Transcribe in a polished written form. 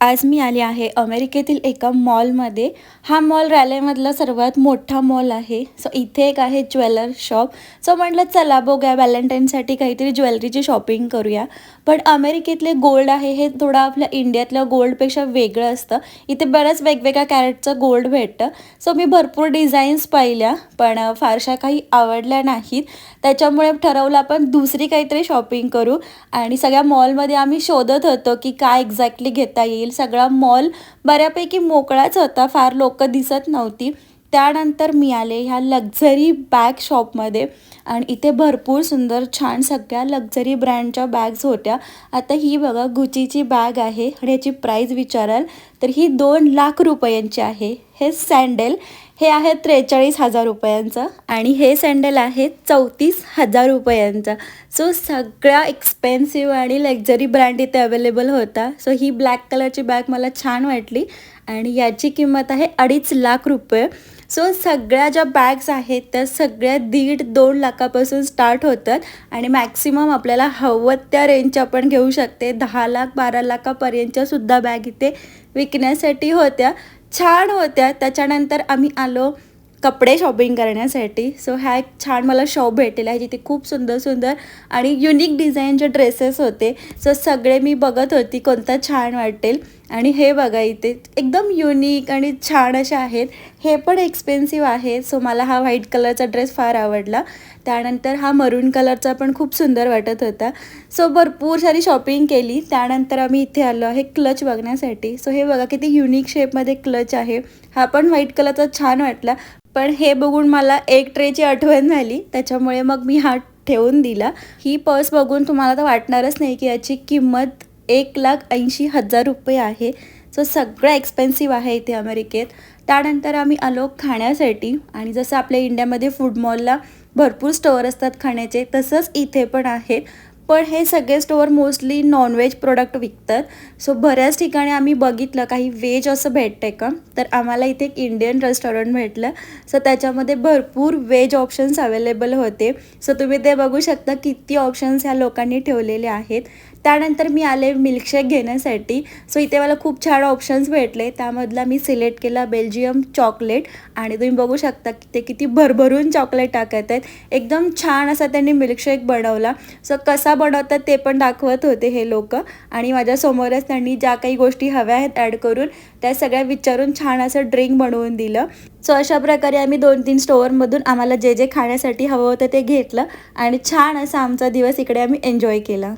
आज मी आले आहे अमेरिकेतील एका मॉलमध्ये. हा मॉल रॅलेमधला सर्वात मोठा मॉल आहे. सो इथे एक आहे ज्वेलर शॉप. सो म्हटलं चला बघूया व्हॅलेंटाईनसाठी काहीतरी ज्वेलरीची शॉपिंग करूया. पण अमेरिकेतले गोल्ड आहे हे थोडं आपल्या इंडियातल्या गोल्डपेक्षा वेगळं असतं. इथे बऱ्याच वेगवेगळ्या कॅरेटचं गोल्ड भेटतं. सो मी भरपूर डिझाईन्स पाहिल्या पण फारशा काही आवडल्या नाहीत. त्याच्यामुळे ठरवलं आपण दुसरी काहीतरी शॉपिंग करू आणि सगळ्या मॉलमध्ये आम्ही शोधत होतो की काय एक्झॅक्टली घेता येईल. सगळा मॉल बऱ्यापैकी मोकळाच होता, फार लोकं दिसत नव्हती. त्यानंतर मी आले ह्या लक्झरी बॅग शॉपमध्ये आणि इथे भरपूर सुंदर छान सगळ्या लक्झरी ब्रँडच्या बॅग्स होत्या. आता ही बघा गुचीची बॅग आहे आणि याची प्राईस विचाराल तर ही 2 लाख रुपयांची आहे. हे सँडल हे आहे 43,000 रुपयांचं आणि हे सँडल आहे 34,000 रुपयांचं. सो सगळ्या एक्सपेन्सिव्ह आणि लक्झरी ब्रँड इथे अवेलेबल होता. सो ही ब्लॅक कलरची बॅग मला छान वाटली आणि याची किंमत आहे 2.5 लाख रुपये. सो सगळ्या ज्या बॅग्स आहेत त्या सगळ्या 1.5-2 लाखापासून स्टार्ट होतात आणि मॅक्सिमम आपल्याला हवं त्या रेंजच्या आपण घेऊ शकते. 10 लाख 12 लाखापर्यंतच्या सुद्धा बॅग इथे विकण्यासाठी होत्या. छान होत्या. त्याच्यानंतर आम्ही आलो कपडे शॉपिंग करण्यासाठी. सो ह्या एक छान मला शॉप भेटलेला आहे जिथे खूप सुंदर सुंदर आणि युनिक डिझाईनचे ड्रेसेस होते. सो सगळे मी बघत होती कोणता छान वाटेल आणि हे बघा इथे एकदम युनिक आणि छान असे आहेत. हे पण एक्सपेन्सिव्ह आहे. सो मला हा व्हाईट कलरचा ड्रेस फार आवडला. त्यानंतर हा मरून कलरचा पण खूप सुंदर वाटत होता. सो भरपूर सारी शॉपिंग केली. त्यानंतर आम्ही इथे आलो आहे क्लच बघण्यासाठी. सो हे बघा किती युनिक शेपमध्ये क्लच आहे. हा पण व्हाईट कलरचा छान वाटला पण हे बघून मला एक ट्रेची आठवण झाली त्याच्यामुळे मग मी हा ठेवून दिला. ही पर्स बघून तुम्हाला तर वाटणारच नाही की याची किंमत 1,80,000 रुपये आहे. सो सगळं एक्सपेन्सिव्ह आहे इथे अमेरिकेत. त्यानंतर आम्ही आलो खाण्यासाठी आणि जसं आपल्या इंडियामध्ये फूड मॉलला भरपूर स्टोअर असतात खाण्याचे तसंच इथे पण आहेत. पण हे सगळे स्टोअर मोस्टली नॉनव्हेज प्रोडक्ट विकतात. सो बऱ्याच ठिकाणी आम्ही बघितलं काही व्हेज असं भेटतं आहे का तर आम्हाला इथे एक इंडियन रेस्टॉरंट भेटलं. सो त्याच्यामध्ये भरपूर व्हेज ऑप्शन्स अवेलेबल होते. सो तुम्ही ते बघू शकता किती ऑप्शन्स ह्या लोकांनी ठेवलेले आहेत. त्यानंतर मी आले मिल्कशेक घेण्यासाठी. सो इथे मला खूप छान ऑप्शन्स भेटले. त्यामधला मी सिलेक्ट केला बेल्जियम चॉकलेट आणि तुम्ही बघू शकता की ते किती भरभरून चॉकलेट टाकत आहेत. एकदम छान असा त्यांनी मिल्कशेक बनवला. सो कसा बनवतात ते पण दाखवत होते हे लोक आणि माझ्यासमोरच त्यांनी ज्या काही गोष्टी हव्या आहेत ॲड करून त्या सगळ्या विचारून छान असं ड्रिंक बनवून दिलं. सो अशा प्रकारे आम्ही 2-3 स्टोअरमधून आम्हाला जे जे खाण्यासाठी हवं होतं ते घेतलं आणि छान असा आमचा दिवस इकडे आम्ही एन्जॉय केला.